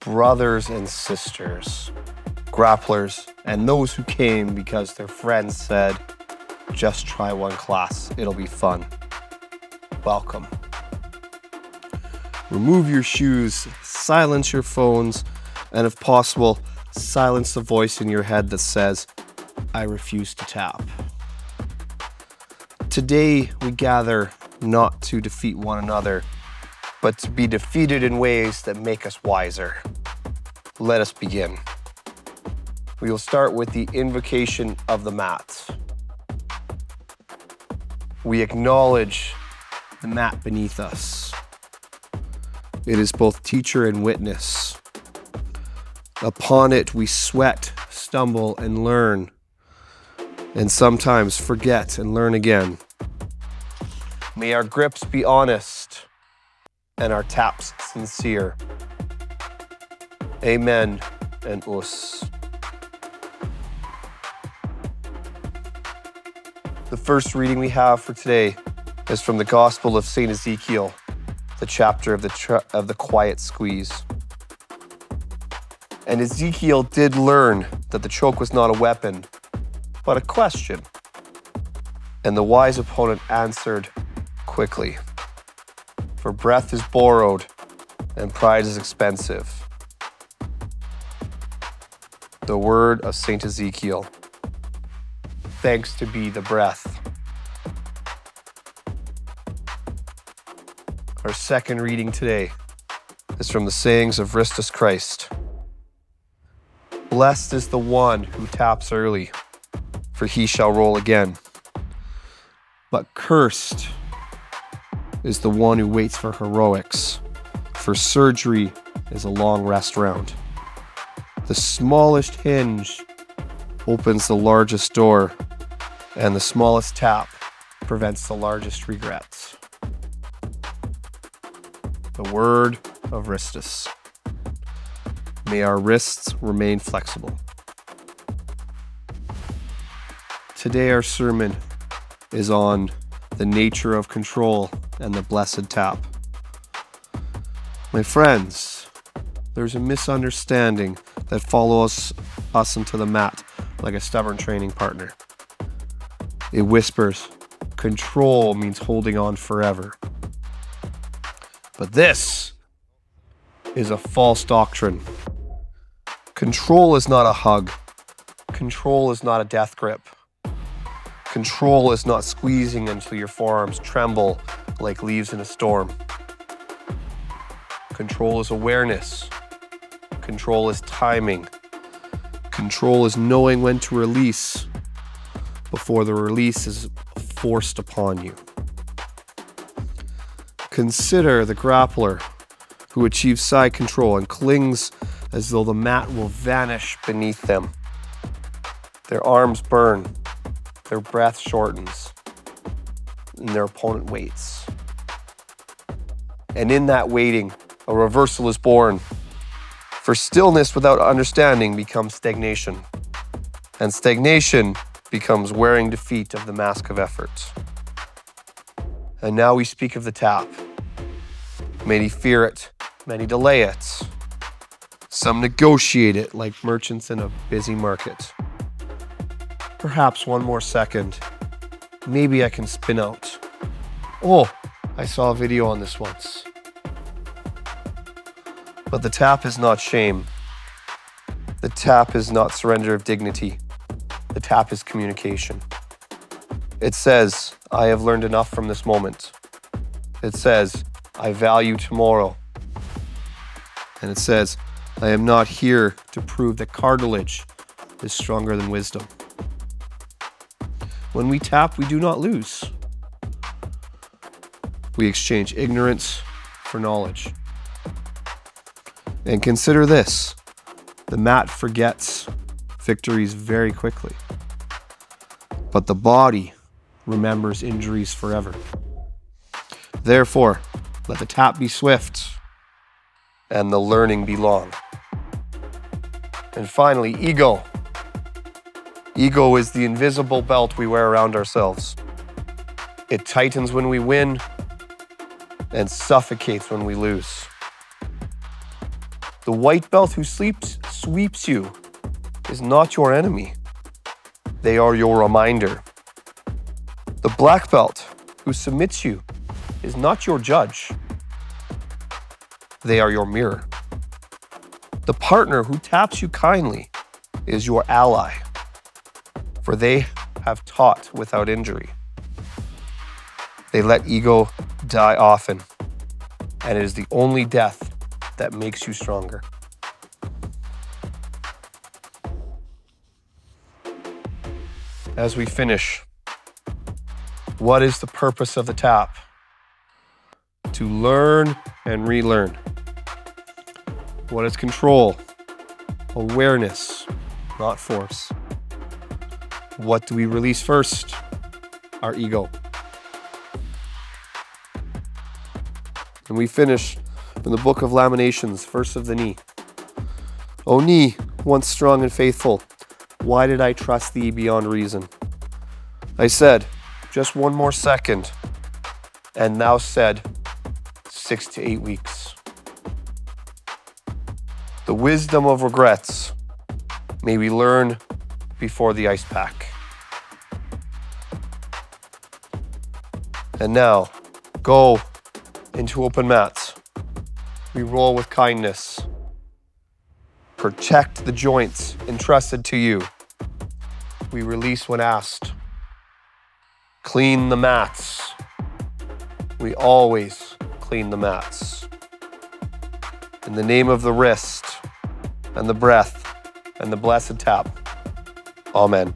brothers and sisters, grapplers, and those who came because their friends said, just try one class, it'll be fun. Welcome. Remove your shoes, silence your phones, and if possible, silence the voice in your head that says, I refuse to tap. Today, we gather not to defeat one another, but to be defeated in ways that make us wiser. Let us begin. We will start with the invocation of the mat. We acknowledge the mat beneath us. It is both teacher and witness. Upon it, we sweat, stumble, and learn, and sometimes forget and learn again. May our grips be honest and our taps sincere. Amen and us. The first reading we have for today is from the Gospel of Saint Ezekiel, the chapter of the quiet squeeze. And Ezekiel did learn that the choke was not a weapon, but a question. And the wise opponent answered quickly. For breath is borrowed, and pride is expensive. The word of Saint Ezekiel. Thanks to be the breath. Our second reading today is from the sayings of Christ. Blessed is the one who taps early, for he shall roll again. But cursed is the one who waits for heroics, for surgery is a long rest round. The smallest hinge opens the largest door, and the smallest tap prevents the largest regrets. The word of Ristus. May our wrists remain flexible. Today our sermon is on the nature of control and the blessed tap. My friends, there's a misunderstanding that follows us into the mat like a stubborn training partner. It whispers, control means holding on forever. But this is a false doctrine. Control is not a hug. Control is not a death grip. Control is not squeezing until your forearms tremble like leaves in a storm. Control is awareness. Control is timing. Control is knowing when to release before the release is forced upon you. Consider the grappler who achieves side control and clings as though the mat will vanish beneath them. Their arms burn, their breath shortens, and their opponent waits. And in that waiting, a reversal is born. For stillness without understanding becomes stagnation, and stagnation becomes wearing defeat of the mask of effort. And now we speak of the tap. Many fear it, many delay it. Some negotiate it like merchants in a busy market. Perhaps one more second. Maybe I can spin out. Oh, I saw a video on this once. But the tap is not shame. The tap is not surrender of dignity. The tap is communication. It says, I have learned enough from this moment. It says, I value tomorrow. And it says, I am not here to prove that cartilage is stronger than wisdom. When we tap, we do not lose. We exchange ignorance for knowledge. And consider this, the mat forgets victories very quickly, but the body remembers injuries forever. Therefore, let the tap be swift and the learning be long. And finally, ego. Ego is the invisible belt we wear around ourselves. It tightens when we win and suffocates when we lose. The white belt who sweeps you is not your enemy. They are your reminder. The black belt who submits you is not your judge. They are your mirror. The partner who taps you kindly is your ally, for they have taught without injury. They let ego die often, and it is the only death that makes you stronger. As we finish, what is the purpose of the tap? To learn and relearn. What is control? Awareness, not force. What do we release first? Our ego. And we finish in the book of Lamentations, verse of the knee. O knee, once strong and faithful, why did I trust thee beyond reason? I said, just one more second, and thou said, 6 to 8 weeks. The wisdom of regrets may we learn before the ice pack. And now, go into open mats. We roll with kindness. Protect the joints entrusted to you. We release when asked. Clean the mats. We always clean the mats. In the name of the wrist and the breath and the blessed tap. Amen.